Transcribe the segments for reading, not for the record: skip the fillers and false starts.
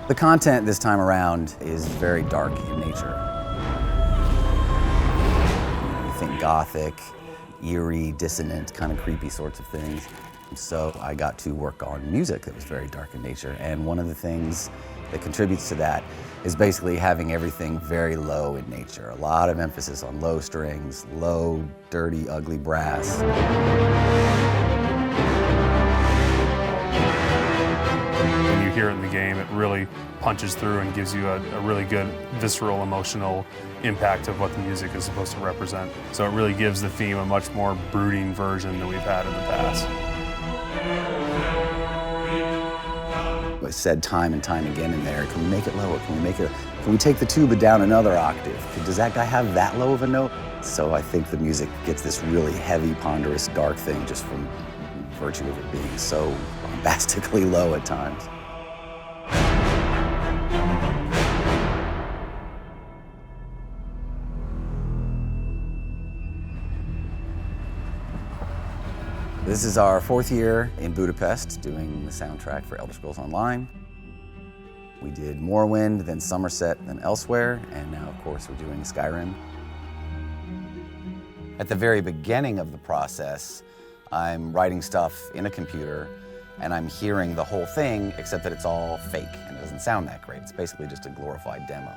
The content this time around is very dark in nature. You think gothic, eerie, dissonant, kind of creepy sorts of things. So I got to work on music that was very dark in nature, and one of the things that contributes to that is basically having everything very low in nature. A lot of emphasis on low strings, low, dirty, ugly brass. When you hear it in the game, it really punches through and gives you a really good visceral, emotional impact of what the music is supposed to represent. So it really gives the theme a much more brooding version than we've had in the past. I said time and time again in there, can we make it lower? Can we take the tuba down another octave? Does that guy have that low of a note? So I think the music gets this really heavy, ponderous, dark thing just from virtue of it being so bombastically low at times. This is our 4th year in Budapest doing the soundtrack for Elder Scrolls Online. We did Morrowind, then Somerset, then Elsewhere, and now of course we're doing Skyrim. At the very beginning of the process, I'm writing stuff in a computer and I'm hearing the whole thing, except that it's all fake and it doesn't sound that great. It's basically just a glorified demo.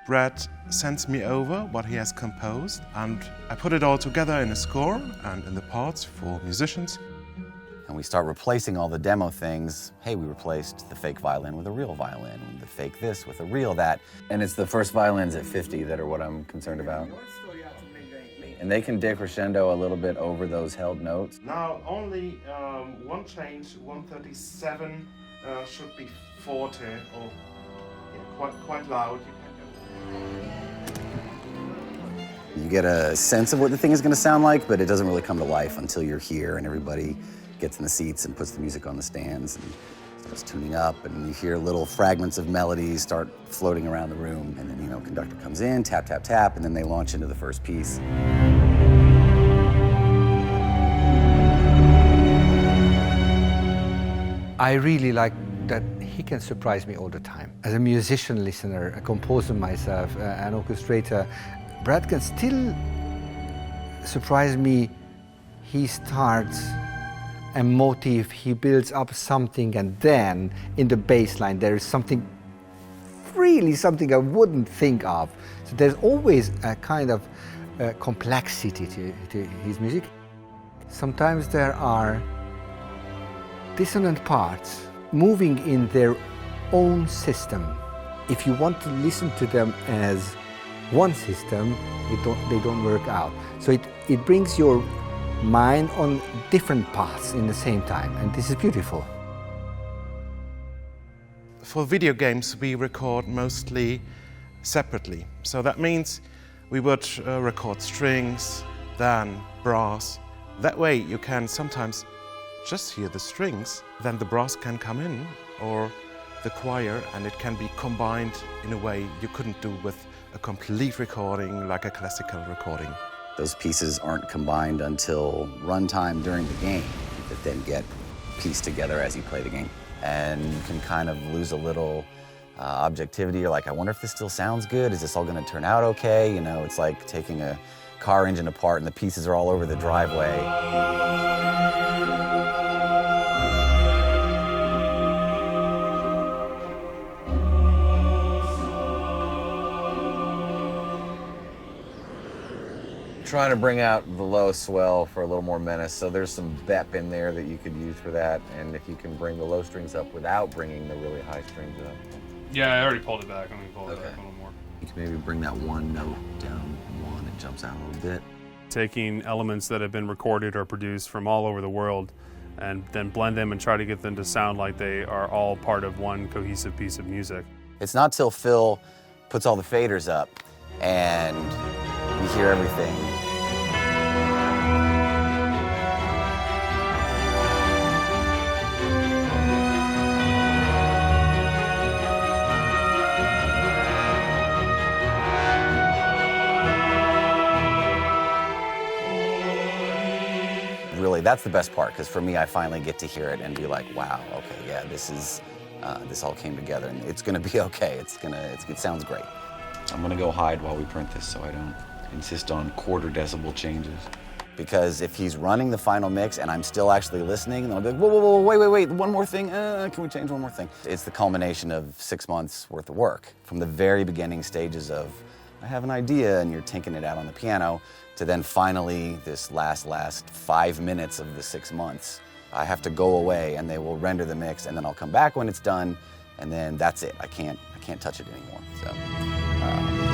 Brad sends me over what he has composed, and I put it all together in a score and in the parts for musicians. And we start replacing all the demo things. Hey, we replaced the fake violin with a real violin, the fake this with a real that. And it's the first violins at 50 that are what I'm concerned about. And they can decrescendo a little bit over those held notes. Now only one change, 137 should be forte, or quite loud. You get a sense of what the thing is going to sound like, but it doesn't really come to life until you're here and everybody gets in the seats and puts the music on the stands and starts tuning up, and you hear little fragments of melodies start floating around the room, and then, conductor comes in, tap, tap, tap, and then they launch into the first piece. I really like that he can surprise me all the time. As a musician listener, a composer myself, an orchestrator, Brad can still surprise me. He starts a motif, he builds up something, and then in the bass line there is something I wouldn't think of. So there's always a kind of complexity to his music. Sometimes there are dissonant parts moving in their own system. If you want to listen to them as one system, they don't work out. So it brings your mind on different paths in the same time, and this is beautiful. For video games, we record mostly separately. So that means we would record strings, then brass. That way you can sometimes just hear the strings, then the brass can come in, or the choir, and it can be combined in a way you couldn't do with a complete recording, like a classical recording. Those pieces aren't combined until runtime during the game, that then get pieced together as you play the game. And you can kind of lose a little objectivity. You're like, I wonder if this still sounds good? Is this all gonna turn out okay? It's like taking a car engine apart and the pieces are all over the driveway. Trying to bring out the low swell for a little more menace, so there's some bep in there that you could use for that, and if you can bring the low strings up without bringing the really high strings up. Yeah, I already pulled it back. I'm going to pull it back a little more. You can maybe bring that one note down one, it jumps out a little bit. Taking elements that have been recorded or produced from all over the world and then blend them and try to get them to sound like they are all part of one cohesive piece of music. It's not till Phil puts all the faders up and you hear everything. Really, that's the best part, because for me, I finally get to hear it and be like, wow, okay, yeah, this is this all came together, and it's going to be okay. It sounds great. I'm going to go hide while we print this so I don't insist on quarter decibel changes. Because if he's running the final mix and I'm still actually listening, then I'll be like, whoa, wait, one more thing, can we change one more thing? It's the culmination of 6 months worth of work. From the very beginning stages of, I have an idea and you're tinking it out on the piano, to then finally this last 5 minutes of the 6 months. I have to go away and they will render the mix and then I'll come back when it's done and then that's it. I can't touch it anymore. So.